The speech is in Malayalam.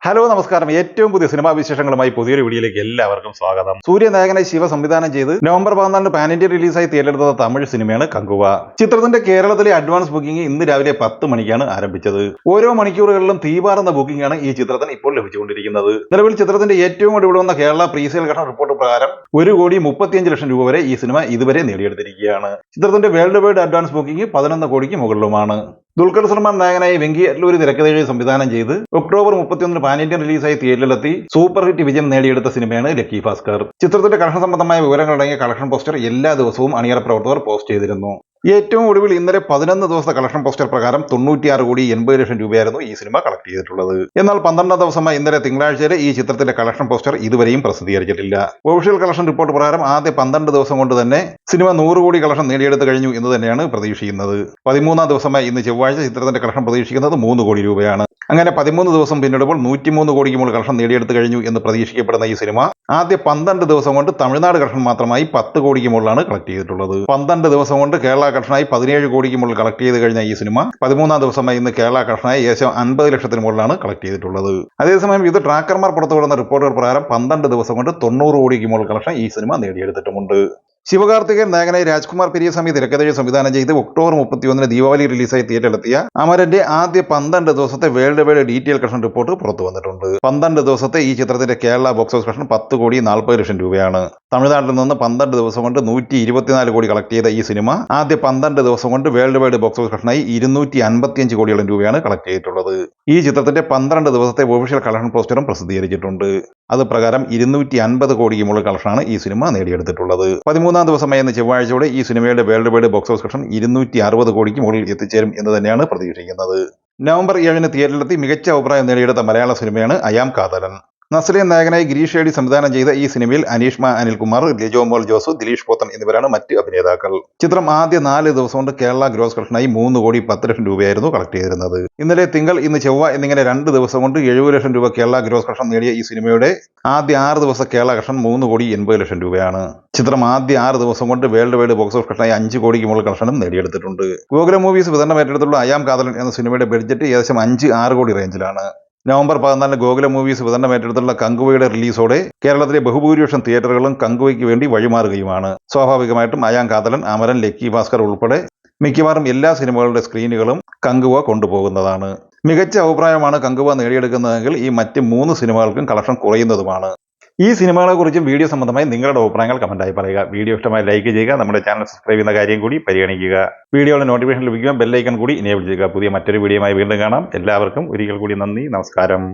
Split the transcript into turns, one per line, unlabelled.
ഹലോ നമസ്കാരം. ഏറ്റവും പുതിയ സിനിമാ വിശേഷങ്ങളുമായി പുതിയൊരു വീഡിയോയിലേക്ക് എല്ലാവർക്കും സ്വാഗതം. സൂര്യനായകനായി ശിവ സംവിധാനം ചെയ്ത് നവംബർ 14 പാൻ ഇന്ത്യ റിലീസായി തിയേറ്ററെടുത്ത തമിഴ് സിനിമയാണ് കങ്കുവ. ചിത്രത്തിന്റെ കേരളത്തിലെ അഡ്വാൻസ് ബുക്കിംഗ് ഇന്ന് രാവിലെ 10 മണിക്കാണ് ആരംഭിച്ചത്. ഓരോ മണിക്കൂറുകളിലും തീപാറുന്ന ബുക്കിംഗ് ആണ് ഈ ചിത്രത്തിന് ഇപ്പോൾ ലഭിച്ചുകൊണ്ടിരിക്കുന്നത്. നിലവിൽ ചിത്രത്തിന്റെ ഏറ്റവും ഒടുവിൽ വന്ന കേരള പ്രീസെയിൽ ഘടന റിപ്പോർട്ട് പ്രകാരം 1,35,00,000 രൂപ വരെ ഈ സിനിമ ഇതുവരെ നേടിയെടുത്തിരിക്കുകയാണ്. ചിത്രത്തിന്റെ വേൾഡ് വൈഡ് അഡ്വാൻസ് ബുക്കിംഗ് 11 കോടിക്ക് മുകളിലുമാണ്. ദുൽഖർ സൽമാൻ നായകനായി വെങ്കി അറ്റ്ലൂരി തിരക്കഥയിൽ സംവിധാനം ചെയ്ത് ഒക്ടോബർ 31 പാൻ ഇന്ത്യൻ റിലീസായി തിയേറ്ററിലെത്തി സൂപ്പർ ഹിറ്റ് വിജയം നേടിയെടുത്ത സിനിമയാണ് ലക്കി ഭാസ്കർ. ചിത്രത്തിന്റെ കളക്ഷൻ സംബന്ധമായ വിവരങ്ങളടങ്ങിയ കളക്ഷൻ പോസ്റ്റർ എല്ലാ ദിവസവും അണിയറ പ്രവർത്തകർ പോസ്റ്റ് ചെയ്തിരുന്നു. ഏറ്റവും ഒടുവിൽ ഇന്നലെ 11 ദിവസത്തെ കളക്ഷൻ പോസ്റ്റർ പ്രകാരം 96,80,00,000 രൂപയായിരുന്നു ഈ സിനിമ കളക്ട് ചെയ്തിട്ടുള്ളത്. എന്നാൽ 12 ദിവസമായി ഇന്നലെ തിങ്കളാഴ്ച ഈ ചിത്രത്തിന്റെ കളക്ഷൻ പോസ്റ്റർ ഇതുവരെയും പ്രസിദ്ധീകരിച്ചിട്ടില്ല. ഒഫീഷ്യൽ കളക്ഷൻ റിപ്പോർട്ട് പ്രകാരം ആദ്യ 12 ദിവസം കൊണ്ട് തന്നെ സിനിമ 100 കോടി കളക്ഷൻ നേടിയെടുത്ത് കഴിഞ്ഞു എന്ന് തന്നെയാണ് പ്രതീക്ഷിക്കുന്നത്. 13 ദിവസമായി ഇന്ന് ചൊവ്വാഴ്ച ചിത്രത്തിന്റെ കളക്ഷൻ പ്രതീക്ഷിക്കുന്നത് 3 കോടി രൂപയാണ്. അങ്ങനെ 13 ദിവസം പിന്നിടുമ്പോൾ 103 കോടിക്ക് മുകളിൽ കളക്ഷൻ നേടിയെടുത്ത് കഴിഞ്ഞു എന്ന് പ്രതീക്ഷിക്കപ്പെടുന്ന ഈ സിനിമ ആദ്യ 12 ദിവസം കൊണ്ട് തമിഴ്നാട് കളക്ഷൻ മാത്രമായി 10 കോടിക്ക് മുകളിലാണ് കളക്ട് ചെയ്തിട്ടുള്ളത്. 12 ദിവസം കൊണ്ട് കേരള കളക്ഷനായി 17 കോടിക്ക് മുകളിൽ കളക്ട് ചെയ്ത് കഴിഞ്ഞ ഈ സിനിമ 13 ദിവസമായി ഇന്ന് കേരള കളക്ഷനായി ഏകദേശം 50 ലക്ഷത്തിന് മുകളിലാണ് കളക്ട് ചെയ്തിട്ടുള്ളത്. അതേസമയം ഇത് ട്രാക്കർമാർ പുറത്തുവിടുന്ന റിപ്പോർട്ടുകൾ പ്രകാരം 12 ദിവസം കൊണ്ട് 90 കോടിക്ക് മുകളിൽ കളക്ഷൻ ഈ സിനിമ നേടിയെടുത്തിട്ടുമുണ്ട്. ശിവകാർത്തികേയൻ നായകനായി രാജ്കുമാർ പെരിയസ്വാമി തിരക്കഥയിൽ സംവിധാനം ചെയ്ത് ഒക്ടോബർ 31 ദീപാവലി റിലീസായി തിയേറ്ററിലെത്തിയ അമരന്റെ ആദ്യ 12 ദിവസത്തെ world wide detail collection report പുറത്തു വന്നിട്ടുണ്ട്. 12 ദിവസത്തെ ഈ ചിത്രത്തിന്റെ കേരള ബോക്സ് ഓഫീസ് കളക്ഷൻ 10,40,00,000 രൂപയാണ്. തമിഴ്നാട്ടിൽ നിന്ന് 12 ദിവസം കൊണ്ട് 124 കോടി കളക്ട് ചെയ്ത ഈ സിനിമ ആദ്യ 12 ദിവസം കൊണ്ട് വേൾഡ് വൈഡ് ബോക്സ് ഓഫീസ് കളക്ഷനായി 255 കോടിയോളം രൂപയാണ് കളക്ട് ചെയ്തിട്ടുള്ളത്. ഈ ചിത്രത്തിന്റെ 12 ദിവസത്തെ ഒഫീഷ്യൽ കളക്ഷൻ പോസ്റ്ററും പ്രസിദ്ധീകരിച്ചിട്ടുണ്ട്. അത് പ്രകാരം 250 കോടിക്ക് മുകളിൽ കളക്ഷനാണ് ഈ സിനിമ നേടിയെടുത്തിട്ടുള്ളത്. 13 ദിവസമായ ചൊവ്വാഴ്ചയോടെ ഈ സിനിമയുടെ world wide box office collection 260 കോടിക്ക് മുകളിൽ എത്തിച്ചേരും എന്ന് തന്നെയാണ് പ്രതീക്ഷിക്കുന്നത്. നവംബർ 7 തിയേറ്ററിലെത്തി മികച്ച അഭിപ്രായം നേടിയെടുത്ത മലയാള സിനിമയാണ് അയാം കാതലൻ. നസ്രിയൻ നായകനായി ഗിരീഷ് ഷേഡി സംവിധാനം ചെയ്ത ഈ സിനിമയിൽ അനീഷ്മ അനിൽകുമാർ, ലിജോ മോൾ ജോസ്, ദിലീഷ് പോത്തൻ എന്നിവരാണ് മറ്റ് അഭിനേതാക്കൾ. ചിത്രം ആദ്യ 4 ദിവസം കൊണ്ട് കേരള ഗ്രോസ് കളക്ഷനായി 3,10,00,000 രൂപയായിരുന്നു കളക്ട് ചെയ്തിരുന്നത്. ഇന്നലെ തിങ്കൾ, ഇന്ന് ചൊവ്വ എന്നിങ്ങനെ 2 ദിവസം കൊണ്ട് 70 ലക്ഷം രൂപ കേരള ഗ്രോസ് കളക്ഷൻ നേടിയ ഈ സിനിമയുടെ ആദ്യ 6 ദിവസ കേരള കളക്ഷൻ 3,80,00,000 രൂപയാണ്. ചിത്രം ആദ്യ 6 ദിവസം കൊണ്ട് വേൾഡ് വൈഡ് ബോക്സ് ഓഫീസ് കളക്ഷനായി 5 കോടിക്ക് മുകളിൽ കളക്ഷനും നേടിയെടുത്തിട്ടുണ്ട്. ഗോകുലം മൂവീസ് വിതരണം ഏറ്റെടുത്തുള്ള അയാം കാതലൻ എന്ന സിനിമയുടെ ബഡ്ജറ്റ് ഏകദേശം 5-6 കോടി റേഞ്ചിലാണ്. നവംബർ 14 ഗോകുലം മൂവീസ് വിതരണം ഏറ്റെടുത്തുള്ള കങ്കുവയുടെ റിലീസോടെ കേരളത്തിലെ ബഹുഭൂരിപക്ഷം തിയേറ്ററുകളും കങ്കുവയ്ക്ക് വേണ്ടി വഴിമാറുകയുമാണ്. സ്വാഭാവികമായിട്ടും അയാം കാതലൻ, അമരൻ, ലക്കി ഭാസ്കർ ഉൾപ്പെടെ മിക്കവാറും എല്ലാ സിനിമകളുടെ സ്ക്രീനുകളും കങ്കുവ കൊണ്ടുപോകുന്നതാണ്. മികച്ച അഭിപ്രായമാണ് കങ്കുവ നേടിയെടുക്കുന്നതെങ്കിൽ ഈ മറ്റ് 3 സിനിമകൾക്കും കളക്ഷൻ കുറയുന്നതുമാണ്. ഈ സിനിമകളെക്കുറിച്ചും വീഡിയോ സംബന്ധമായി നിങ്ങളുടെ അഭിപ്രായങ്ങൾ കമന്റായി പറയുക. വീഡിയോ ഇഷ്ടമായി ലൈക്ക് ചെയ്യുക. നമ്മുടെ ചാനൽ സബ്സ്ക്രൈബ് ചെയ്യുന്ന കാര്യം കൂടി പരിഗണിക്കുക. വീഡിയോയുടെ നോട്ടിഫിക്കേഷൻ ലഭിക്കുക ബെല്ലൈക്കൺ കൂടി എനേബിൾ ചെയ്യുക. പുതിയ മറ്റൊരു വീഡിയോയുമായി വീണ്ടും കാണാം. എല്ലാവർക്കും ഒരിക്കൽ കൂടി നന്ദി, നമസ്കാരം.